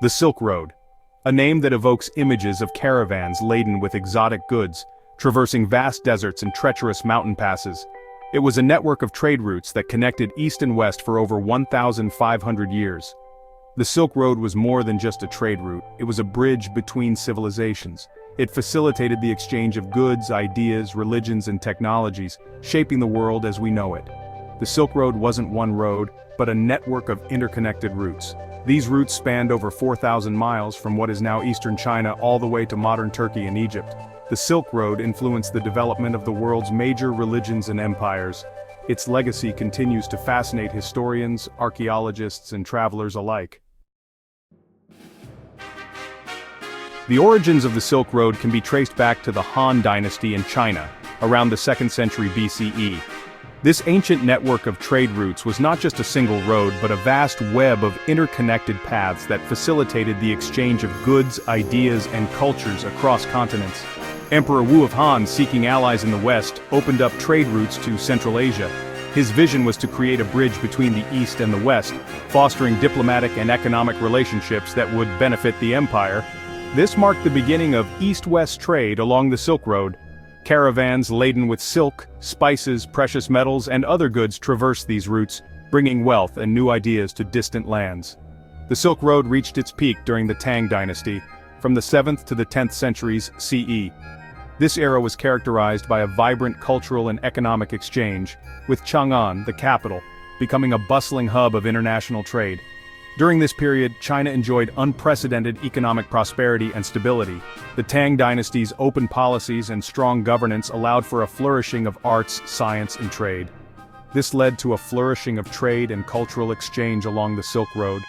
The Silk Road. A name that evokes images of caravans laden with exotic goods, traversing vast deserts and treacherous mountain passes. It was a network of trade routes that connected east and west for over 1,500 years. The Silk Road was more than just a trade route, it was a bridge between civilizations. It facilitated the exchange of goods, ideas, religions, and technologies, shaping the world as we know it. The Silk Road wasn't one road, but a network of interconnected routes. These routes spanned over 4,000 miles from what is now eastern China all the way to modern Turkey and Egypt. The Silk Road influenced the development of the world's major religions and empires. Its legacy continues to fascinate historians, archaeologists, and travelers alike. The origins of the Silk Road can be traced back to the Han Dynasty in China, around the 2nd century BCE. This ancient network of trade routes was not just a single road but a vast web of interconnected paths that facilitated the exchange of goods, ideas, and cultures across continents. Emperor Wu of Han, seeking allies in the West, opened up trade routes to Central Asia. His vision was to create a bridge between the East and the West, fostering diplomatic and economic relationships that would benefit the empire. This marked the beginning of East-West trade along the Silk Road. Caravans laden with silk, spices, precious metals, and other goods traversed these routes, bringing wealth and new ideas to distant lands. The Silk Road reached its peak during the Tang Dynasty, from the 7th to the 10th centuries CE. This era was characterized by a vibrant cultural and economic exchange, with Chang'an, the capital, becoming a bustling hub of international trade. During this period, China enjoyed unprecedented economic prosperity and stability. The Tang Dynasty's open policies and strong governance allowed for a flourishing of arts, science, and trade. This led to a flourishing of trade and cultural exchange along the Silk Road.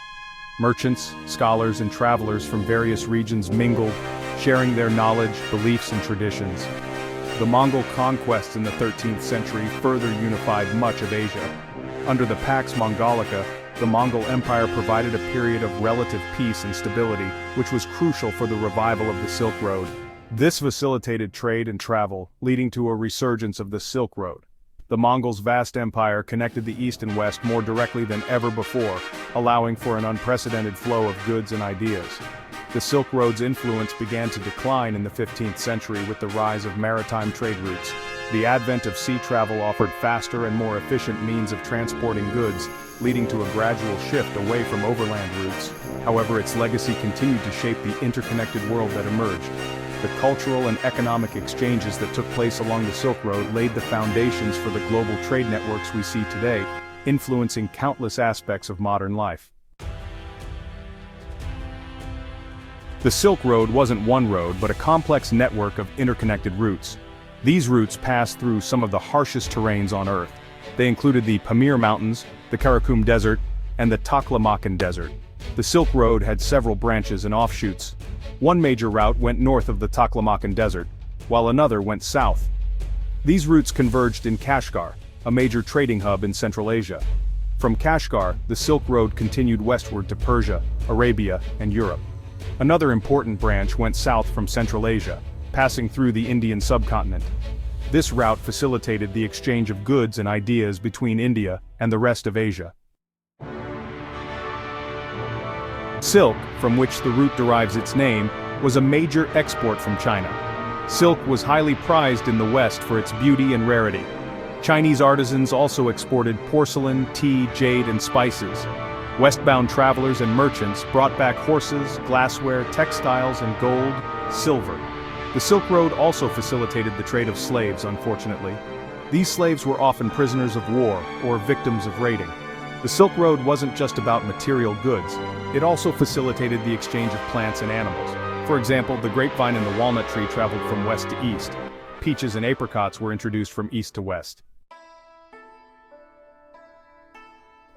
Merchants, scholars, and travelers from various regions mingled, sharing their knowledge, beliefs, and traditions. The Mongol conquests in the 13th century further unified much of Asia. Under the Pax Mongolica, the Mongol Empire provided a period of relative peace and stability, which was crucial for the revival of the Silk Road. This facilitated trade and travel, leading to a resurgence of the Silk Road. The Mongols' vast empire connected the East and West more directly than ever before, allowing for an unprecedented flow of goods and ideas. The Silk Road's influence began to decline in the 15th century with the rise of maritime trade routes. The advent of sea travel offered faster and more efficient means of transporting goods, leading to a gradual shift away from overland routes. However, its legacy continued to shape the interconnected world that emerged. The cultural and economic exchanges that took place along the Silk Road laid the foundations for the global trade networks we see today, influencing countless aspects of modern life. The Silk Road wasn't one road but a complex network of interconnected routes. These routes passed through some of the harshest terrains on Earth. They included the Pamir Mountains, the Karakum Desert, and the Taklamakan Desert. The Silk Road had several branches and offshoots. One major route went north of the Taklamakan Desert, while another went south. These routes converged in Kashgar, a major trading hub in Central Asia. From Kashgar, the Silk Road continued westward to Persia, Arabia, and Europe. Another important branch went south from Central Asia, passing through the Indian subcontinent. This route facilitated the exchange of goods and ideas between India and the rest of Asia. Silk, from which the route derives its name, was a major export from China. Silk was highly prized in the West for its beauty and rarity. Chinese artisans also exported porcelain, tea, jade, and spices. Westbound travelers and merchants brought back horses, glassware, textiles, and gold, silver. The Silk Road also facilitated the trade of slaves, unfortunately. These slaves were often prisoners of war or victims of raiding. The Silk Road wasn't just about material goods, it also facilitated the exchange of plants and animals. For example, the grapevine and the walnut tree traveled from west to east. Peaches and apricots were introduced from east to west.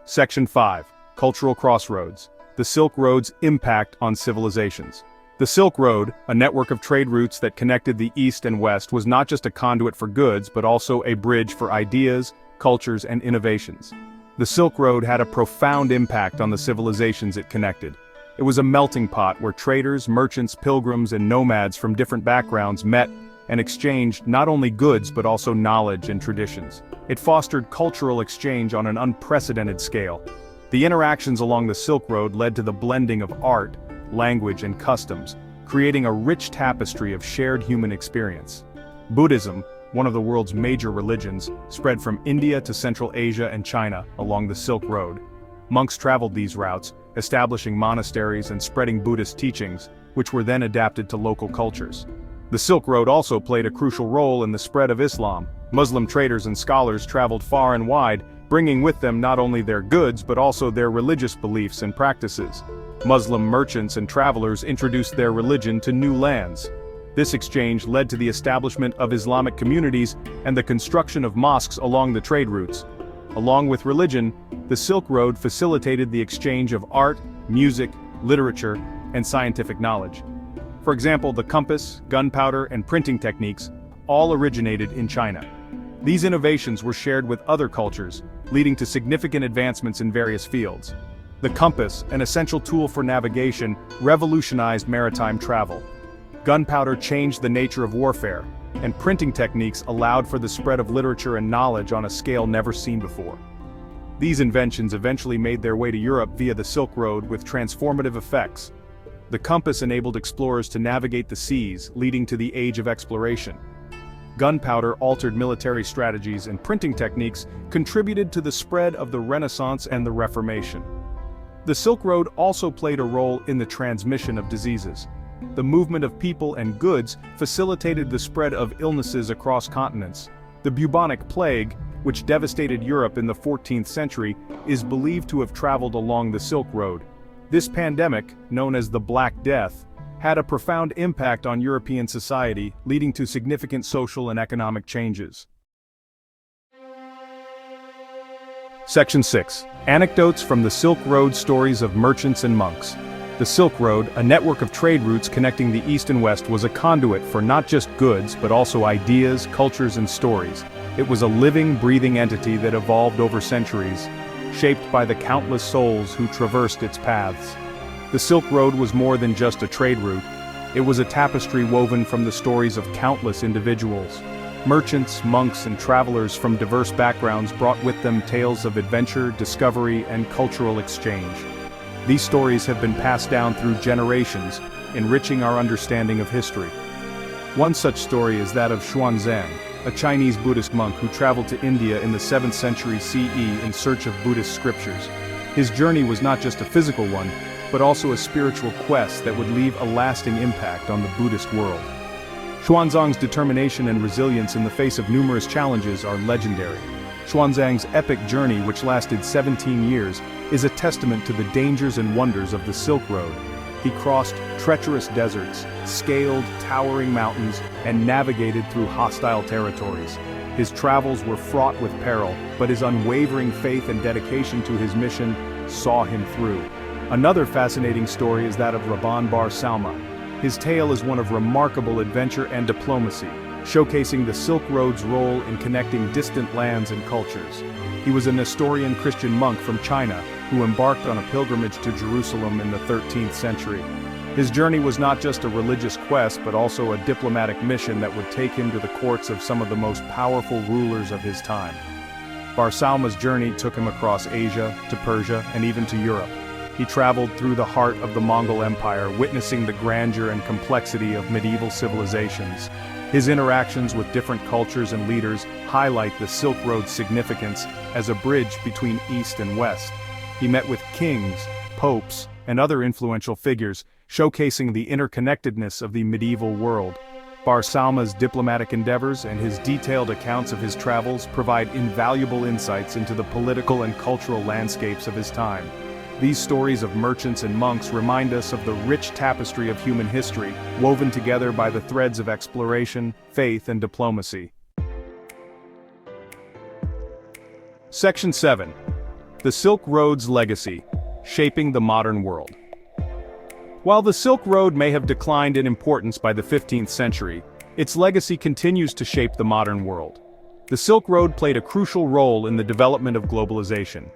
Section 5. Cultural Crossroads. The Silk Road's impact on civilizations. The Silk Road, a network of trade routes that connected the East and West, was not just a conduit for goods but also a bridge for ideas, cultures, and innovations. The Silk Road had a profound impact on the civilizations it connected. It was a melting pot where traders, merchants, pilgrims, and nomads from different backgrounds met and exchanged not only goods but also knowledge and traditions. It fostered cultural exchange on an unprecedented scale. The interactions along the Silk Road led to the blending of art, language, and customs, creating a rich tapestry of shared human experience. Buddhism, one of the world's major religions, spread from India to Central Asia and China along the Silk Road. Monks traveled these routes, establishing monasteries and spreading Buddhist teachings, which were then adapted to local cultures. The Silk Road also played a crucial role in the spread of Islam. Muslim traders and scholars traveled far and wide, bringing with them not only their goods but also their religious beliefs and practices. Muslim merchants and travelers introduced their religion to new lands. This exchange led to the establishment of Islamic communities and the construction of mosques along the trade routes. Along with religion, the Silk Road facilitated the exchange of art, music, literature, and scientific knowledge. For example, the compass, gunpowder, and printing techniques all originated in China. These innovations were shared with other cultures, leading to significant advancements in various fields. The compass, an essential tool for navigation, revolutionized maritime travel. Gunpowder changed the nature of warfare, and printing techniques allowed for the spread of literature and knowledge on a scale never seen before. These inventions eventually made their way to Europe via the Silk Road with transformative effects. The compass enabled explorers to navigate the seas, leading to the Age of Exploration. Gunpowder altered military strategies, and printing techniques contributed to the spread of the Renaissance and the Reformation. The Silk Road also played a role in the transmission of diseases. The movement of people and goods facilitated the spread of illnesses across continents. The bubonic plague, which devastated Europe in the 14th century, is believed to have traveled along the Silk Road. This pandemic, known as the Black Death, had a profound impact on European society, leading to significant social and economic changes. Section 6. Anecdotes from the Silk Road: Stories of Merchants and Monks. The Silk Road, a network of trade routes connecting the East and West, was a conduit for not just goods but also ideas, cultures, and stories. It was a living, breathing entity that evolved over centuries, shaped by the countless souls who traversed its paths. The Silk Road was more than just a trade route. It was a tapestry woven from the stories of countless individuals. Merchants, monks, and travelers from diverse backgrounds brought with them tales of adventure, discovery, and cultural exchange. These stories have been passed down through generations, enriching our understanding of history. One such story is that of Xuanzang, a Chinese Buddhist monk who traveled to India in the 7th century CE in search of Buddhist scriptures. His journey was not just a physical one, but also a spiritual quest that would leave a lasting impact on the Buddhist world. Xuanzang's determination and resilience in the face of numerous challenges are legendary. Xuanzang's epic journey, which lasted 17 years, is a testament to the dangers and wonders of the Silk Road. He crossed treacherous deserts, scaled towering mountains, and navigated through hostile territories. His travels were fraught with peril, but his unwavering faith and dedication to his mission saw him through. Another fascinating story is that of Rabban Bar Salma. His tale is one of remarkable adventure and diplomacy, showcasing the Silk Road's role in connecting distant lands and cultures. He was a Nestorian Christian monk from China who embarked on a pilgrimage to Jerusalem in the 13th century. His journey was not just a religious quest but also a diplomatic mission that would take him to the courts of some of the most powerful rulers of his time. Bar Salma's journey took him across Asia, to Persia, and even to Europe. He traveled through the heart of the Mongol Empire, witnessing the grandeur and complexity of medieval civilizations. His interactions with different cultures and leaders highlight the Silk Road's significance as a bridge between East and West. He met with kings, popes, and other influential figures, showcasing the interconnectedness of the medieval world. Bar Salma's diplomatic endeavors and his detailed accounts of his travels provide invaluable insights into the political and cultural landscapes of his time. These stories of merchants and monks remind us of the rich tapestry of human history, woven together by the threads of exploration, faith, and diplomacy. Section 7. The Silk Road's Legacy, Shaping the Modern World. While the Silk Road may have declined in importance by the 15th century, its legacy continues to shape the modern world. The Silk Road played a crucial role in the development of globalization.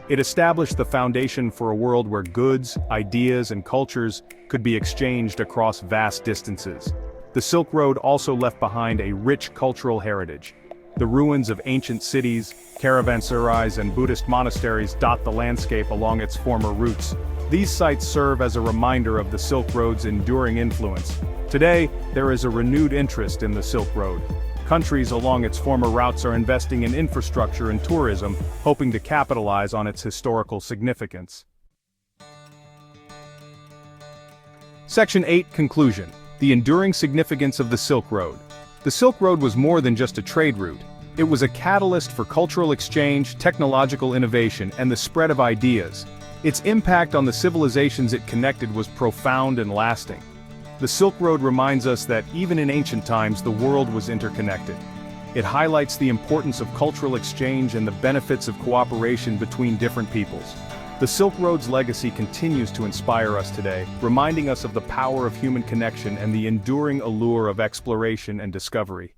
It established the foundation for a world where goods, ideas, and cultures could be exchanged across vast distances. The Silk Road also left behind a rich cultural heritage. The ruins of ancient cities, caravanserais, and Buddhist monasteries dot the landscape along its former routes. These sites serve as a reminder of the Silk Road's enduring influence. Today, there is a renewed interest in the Silk Road. Countries along its former routes are investing in infrastructure and tourism, hoping to capitalize on its historical significance. Section 8 Conclusion: The enduring significance of the Silk Road. The Silk Road was more than just a trade route. It was a catalyst for cultural exchange, technological innovation, and the spread of ideas. Its impact on the civilizations it connected was profound and lasting. The Silk Road reminds us that even in ancient times the world was interconnected. It highlights the importance of cultural exchange and the benefits of cooperation between different peoples. The Silk Road's legacy continues to inspire us today, reminding us of the power of human connection and the enduring allure of exploration and discovery.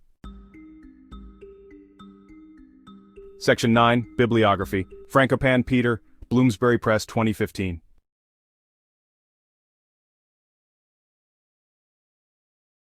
Section 9 Bibliography. Frankopan, Peter, Bloomsbury Press 2015.